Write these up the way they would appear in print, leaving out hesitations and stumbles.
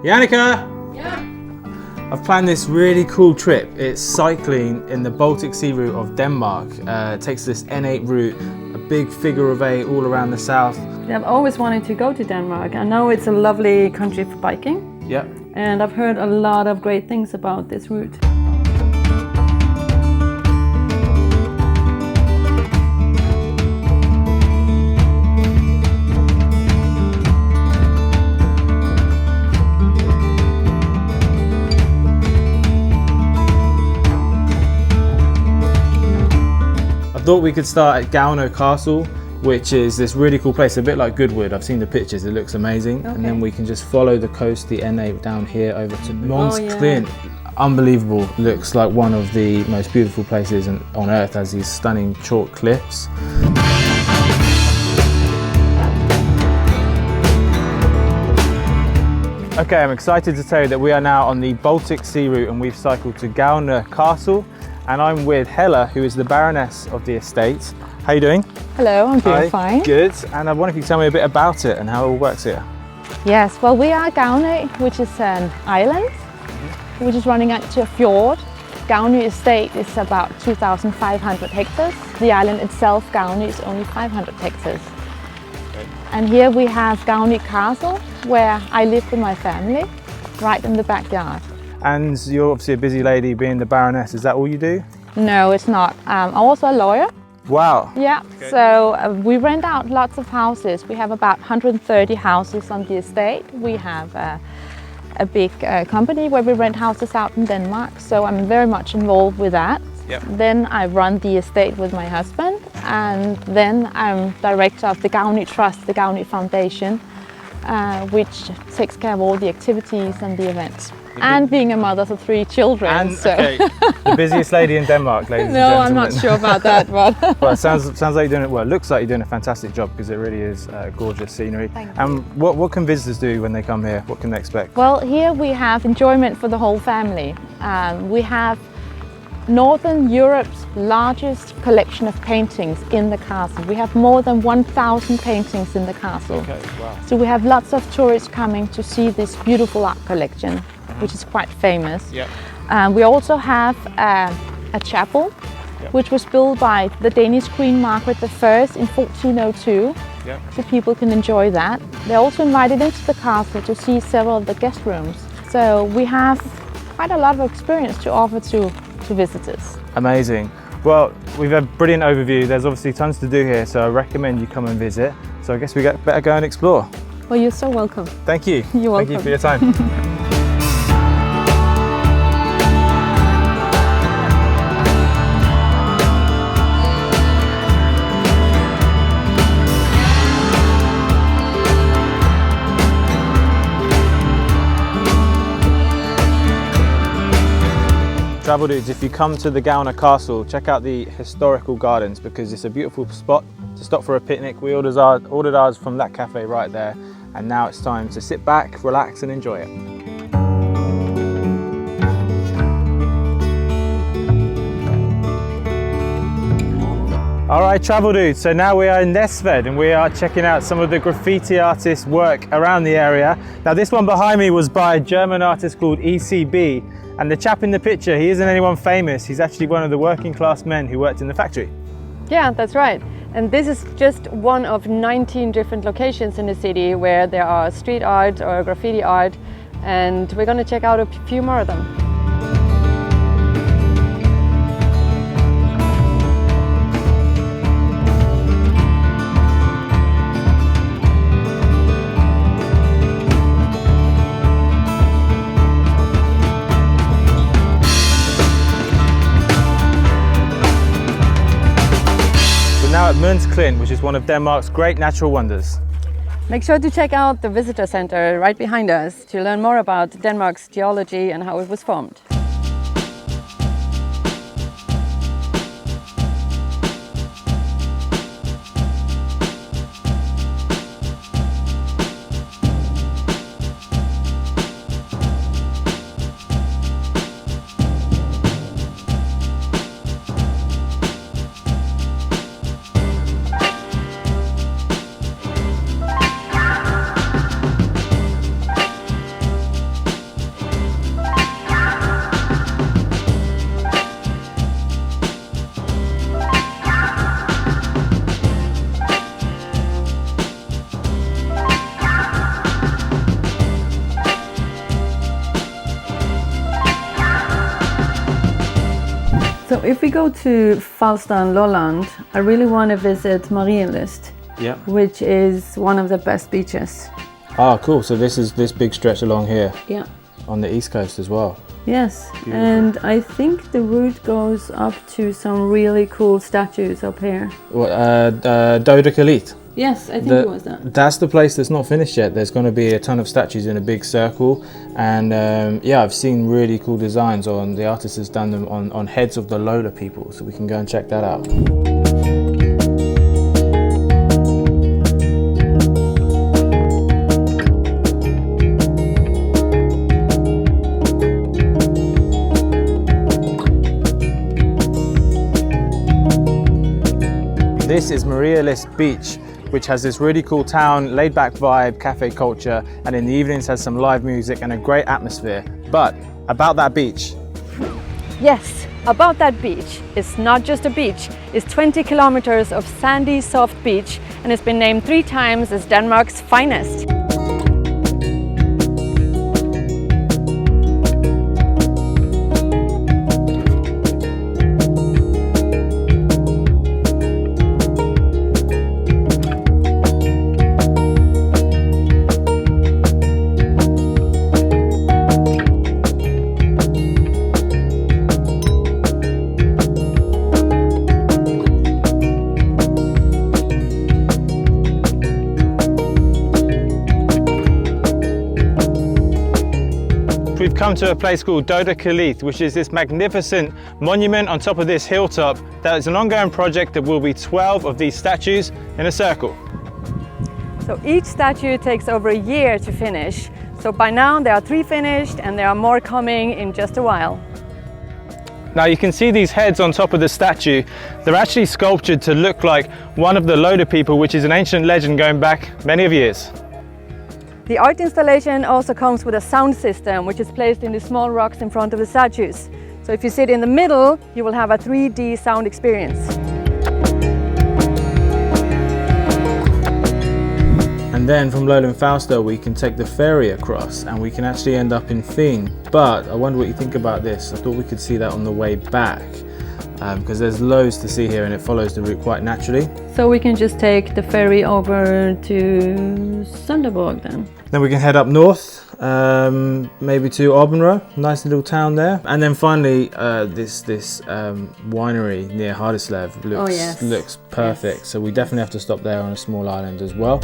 Yannicka! Yeah. I've planned this really cool trip. It's cycling in the Baltic Sea Route of Denmark. It takes this N8 route, a big figure of 8 all around the south. I've always wanted to go to Denmark. I know it's a lovely country for biking. Yep. And I've heard a lot of great things about this route. I thought we could start at Gavnoe Castle, which is this really cool place, a bit like Goodwood. I've seen the pictures, it looks amazing. Okay. And then we can just follow the coast, the N8 down here over to Mons Klint. Unbelievable, looks like one of the most beautiful places on earth, has these stunning chalk cliffs. Okay, I'm excited to tell you that we are now on the Baltic Sea Route and we've cycled to Gavnoe Castle. And I'm with Hella, who is the Baroness of the estate. How are you doing? Hello, I'm doing fine. Good. And I wonder if you could tell me a bit about it and how it all works here. Yes, well, we are Gavnoe, which is an island, which is running into a fjord. Gavnoe estate is about 2,500 hectares. The island itself, Gavnoe, is only 500 hectares. Okay. And here we have Gavnoe Castle, where I live with my family, right in the backyard. And you're obviously a busy lady being the Baroness, is that all you do? No, it's not. I'm also a lawyer. Wow. Yeah, okay. So we rent out lots of houses. We have about 130 houses on the estate. We have a big company where we rent houses out in Denmark, so I'm very much involved with that. Yep. Then I run the estate with my husband, and then I'm director of the Gavnoe Trust, the Gavnoe Foundation, which takes care of all the activities and the events. And being a mother of 3 children. And, so. Okay, the busiest lady in Denmark, ladies and gentlemen. No, I'm not sure about that, but... Well, it sounds like you're doing it well. It looks like you're doing a fantastic job because it really is gorgeous scenery. Thank you. And what can visitors do when they come here? What can they expect? Well, here we have enjoyment for the whole family. We have Northern Europe's largest collection of paintings in the castle. We have more than 1,000 paintings in the castle. Okay, wow. So we have lots of tourists coming to see this beautiful art collection, which is quite famous. Yep. We also have a chapel, which was built by the Danish Queen Margaret I in 1402. Yep. So people can enjoy that. They're also invited into the castle to see several of the guest rooms. So we have quite a lot of experience to offer to visitors. Amazing. Well, we've had a brilliant overview. There's obviously tons to do here, so I recommend you come and visit. So I guess we better go and explore. Well, you're so welcome. Thank you. You're welcome. Thank you for your time. Travel dudes, if you come to the Gavnoe Castle, check out the historical gardens because it's a beautiful spot to stop for a picnic. We ordered ours from that cafe right there, and now it's time to sit back, relax and enjoy it. All right, travel dudes, so now we are in Næstved and we are checking out some of the graffiti artists' work around the area. Now this one behind me was by a German artist called ECB, and the chap in the picture, he isn't anyone famous, he's actually one of the working class men who worked in the factory. Yeah, that's right. And this is just one of 19 different locations in the city where there are street art or graffiti art, and we're going to check out a few more of them. Now at Mons Klint, which is one of Denmark's great natural wonders. Make sure to check out the visitor center right behind us to learn more about Denmark's geology and how it was formed. So if we go to Falster and Lolland, I really want to visit Marienlyst, Yeah. which is one of the best beaches. Ah, cool. So this is this big stretch along here Yeah. on the east coast as well. Yes, and I think the route goes up to some really cool statues up here. What, Dodekalit? Yes, I think it was that. That's the place that's not finished yet. There's going to be a ton of statues in a big circle, and yeah, I've seen really cool designs on, the artist has done them on heads of the Lola people, so we can go and check that out. This is Marienlyst Beach, which has this really cool town, laid-back vibe, cafe culture, and in the evenings has some live music and a great atmosphere. But about that beach. Yes, about that beach. It's not just a beach. It's 20 kilometers of sandy, soft beach, and it's been named 3 times as Denmark's finest. We've come to a place called Dodekalit, which is this magnificent monument on top of this hilltop. That is an ongoing project. There will be 12 of these statues in a circle. So each statue takes over a year to finish. So by now there are 3 finished and there are more coming in just a while. Now you can see these heads on top of the statue. They're actually sculptured to look like one of the Lola people, which is an ancient legend going back many of years. The art installation also comes with a sound system, which is placed in the small rocks in front of the statues. So if you sit in the middle, you will have a 3D sound experience. And then from Lowland Falster we can take the ferry across and we can actually end up in Fyn. But I wonder what you think about this. I thought we could see that on the way back, because there's loads to see here and it follows the route quite naturally. So we can just take the ferry over to Sønderborg then. Then we can head up north, maybe to Åbenrå, nice little town there. And then finally, this winery near Hardislev looks perfect. Yes. So we definitely have to stop there on a small island as well.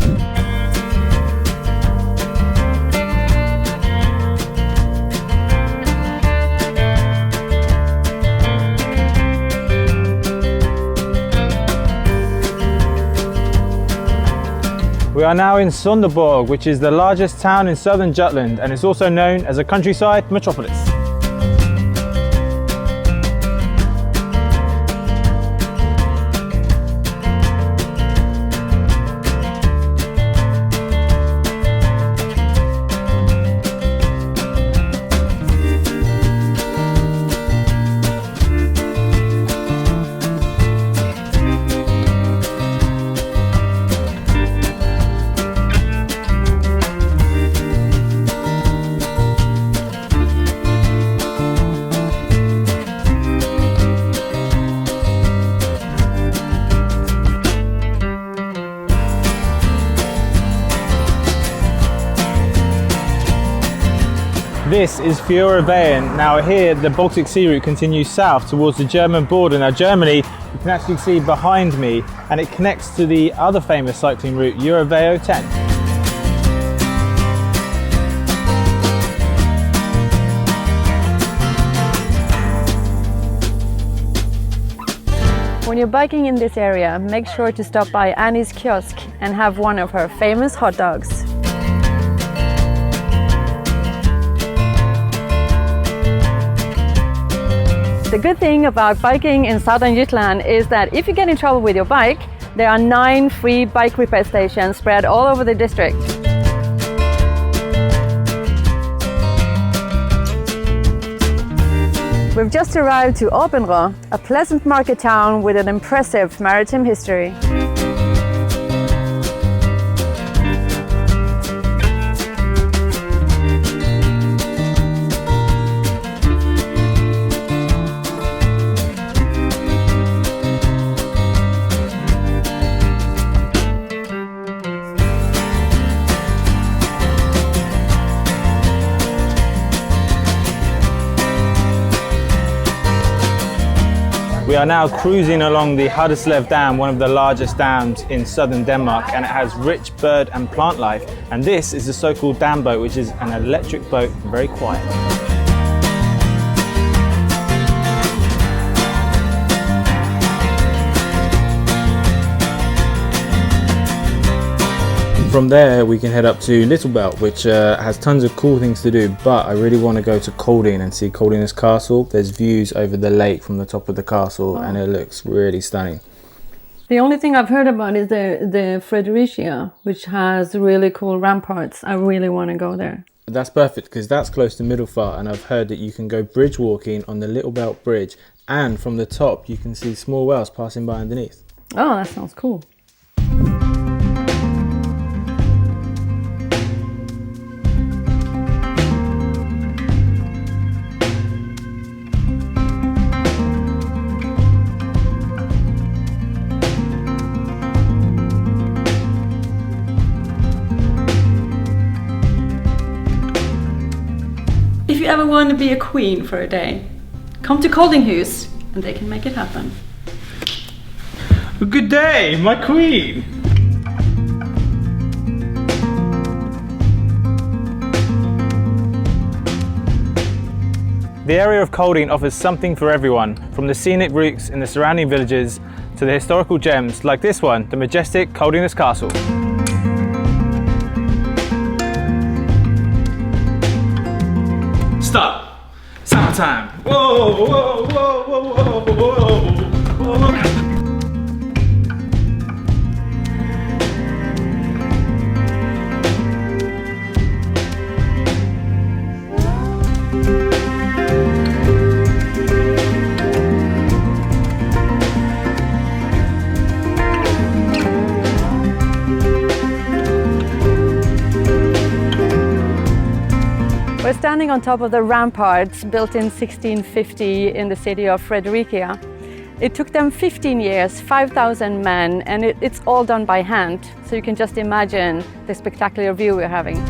We are now in Sønderborg, which is the largest town in southern Jutland, and it's also known as a countryside metropolis. This is Fjoråveien. Now here the Baltic Sea Route continues south towards the German border. Now Germany, you can actually see behind me, and it connects to the other famous cycling route, Euroveo 10. When you're biking in this area, make sure to stop by Annie's kiosk and have one of her famous hot dogs. The good thing about biking in southern Jutland is that if you get in trouble with your bike, there are 9 free bike repair stations spread all over the district. We've just arrived to Åbenrå, a pleasant market town with an impressive maritime history. We are now cruising along the Haderslev Dam, one of the largest dams in southern Denmark, and it has rich bird and plant life. And this is the so-called dam boat, which is an electric boat, very quiet. From there we can head up to Little Belt, which has tons of cool things to do, but I really want to go to Kolding and see Kolding's castle. There's views over the lake from the top of the castle, and it looks really stunning. The only thing I've heard about is the Fredericia, which has really cool ramparts. I really want to go there. That's perfect because that's close to Middelfart, and I've heard that you can go bridge walking on the Little Belt Bridge, and from the top you can see small whales passing by underneath. Oh, that sounds cool. If you ever want to be a queen for a day, come to Koldinghus and they can make it happen. Good day, my queen! The area of Kolding offers something for everyone, from the scenic routes in the surrounding villages to the historical gems like this one, the majestic Kolding's Castle. Stop! Summertime! Whoa, whoa, whoa, whoa, whoa, whoa, whoa. We're standing on top of the ramparts built in 1650 in the city of Fredericia. It took them 15 years, 5,000 men, and it's all done by hand. So you can just imagine the spectacular view we're having.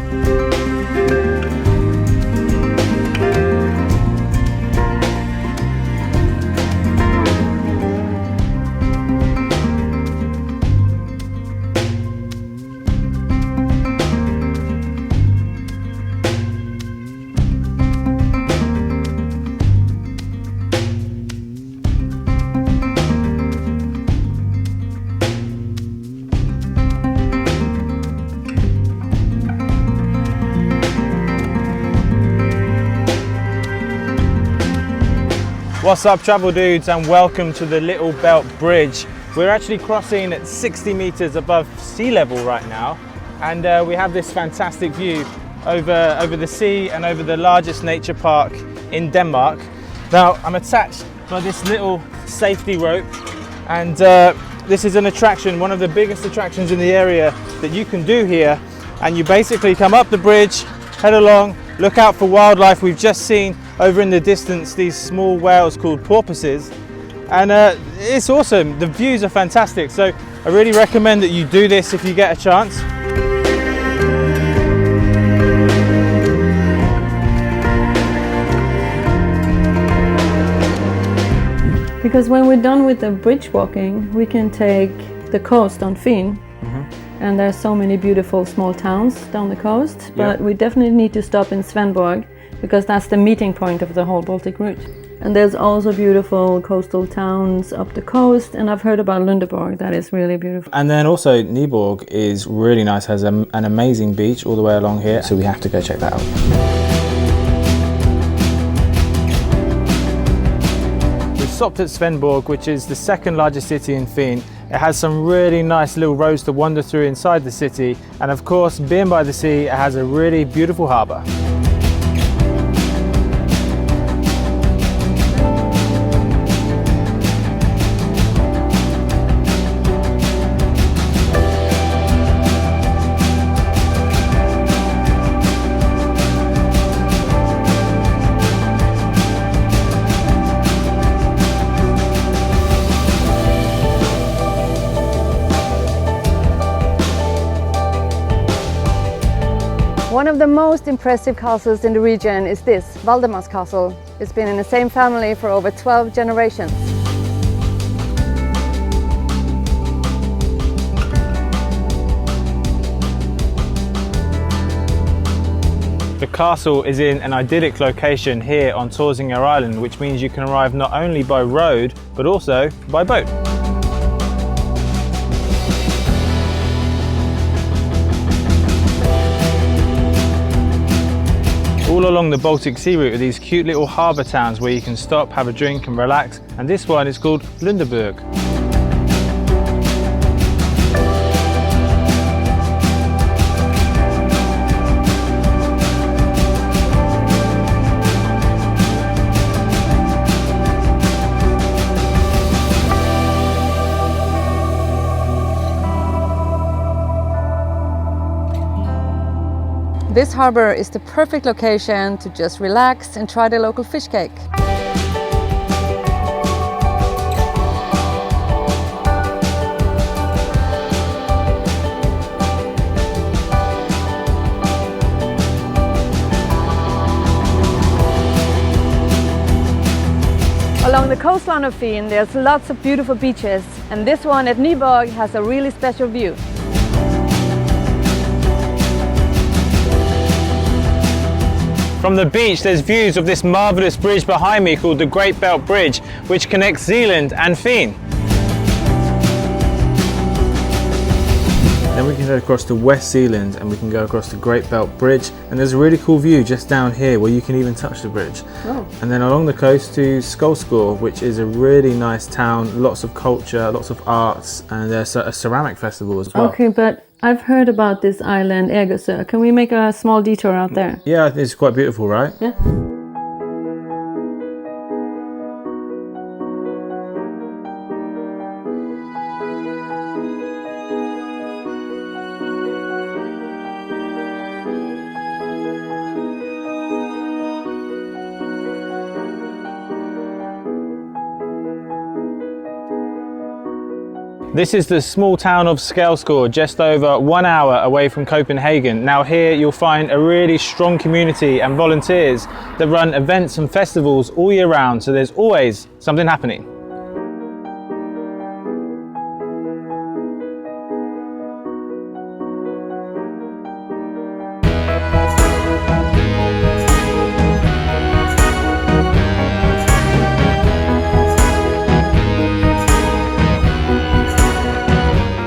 What's up, travel dudes, and welcome to the Little Belt Bridge. We're actually crossing at 60 meters above sea level right now, and we have this fantastic view over the sea and over the largest nature park in Denmark. Now, I'm attached by this little safety rope, and this is an attraction, one of the biggest attractions in the area that you can do here. And you basically come up the bridge, head along, look out for wildlife. We've just seen over in the distance these small whales called porpoises, and it's awesome. The views are fantastic, so I really recommend that you do this if you get a chance. Because when we're done with the bridge walking, we can take the coast on Fyn. And there's so many beautiful small towns down the coast, but we definitely need to stop in Svendborg because that's the meeting point of the whole Baltic route. And there's also beautiful coastal towns up the coast, and I've heard about Lundeborg, that is really beautiful. And then also Nyborg is really nice, has an amazing beach all the way along here, so we have to go check that out. We stopped at Svendborg, which is the second largest city in Fyn. It has some really nice little roads to wander through inside the city, and of course, being by the sea, it has a really beautiful harbour. One of the most impressive castles in the region is this, Valdemar's castle. It's been in the same family for over 12 generations. The castle is in an idyllic location here on Torsinger Island, which means you can arrive not only by road, but also by boat. All along the Baltic Sea Route are these cute little harbour towns where you can stop, have a drink and relax, and this one is called Lundeburg. This harbour is the perfect location to just relax and try the local fish cake. Along the coastline of Fyn, there's lots of beautiful beaches, and this one at Nyborg has a really special view. From the beach, there's views of this marvellous bridge behind me called the Great Belt Bridge, which connects Zealand and Fyn. Then we can head across to West Zealand and we can go across the Great Belt Bridge, and there's a really cool view just down here where you can even touch the bridge. Oh. And then along the coast to Skolskor, which is a really nice town, lots of culture, lots of arts, and there's a ceramic festival as well. Okay, but I've heard about this island, Egersö. Can we make a small detour out there? Yeah, it's quite beautiful, right? Yeah. This is the small town of Skelskor, just over 1 hour away from Copenhagen. Now here you'll find a really strong community and volunteers that run events and festivals all year round, so there's always something happening.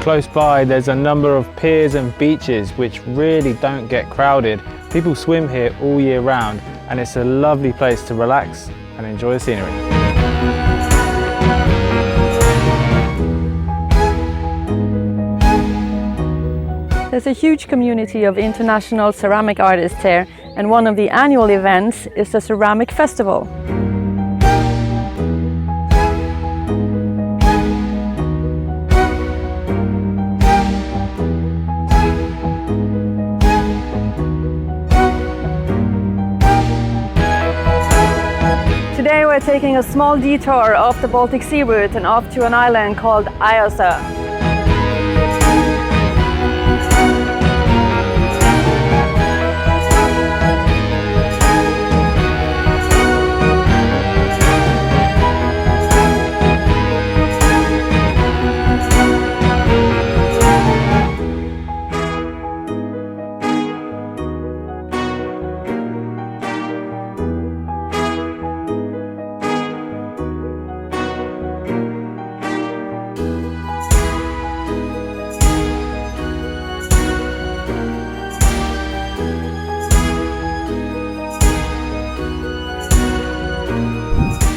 Close by, there's a number of piers and beaches which really don't get crowded. People swim here all year round, and it's a lovely place to relax and enjoy the scenery. There's a huge community of international ceramic artists here, and one of the annual events is the Ceramic Festival. Today we're taking a small detour off the Baltic Sea Route and off to an island called Egersö.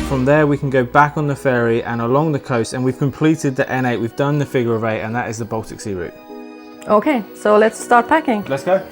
From there we can go back on the ferry and along the coast, and we've completed the N8, we've done the figure of 8, and that is the Baltic Sea Route. Okay, so let's start packing. Let's go.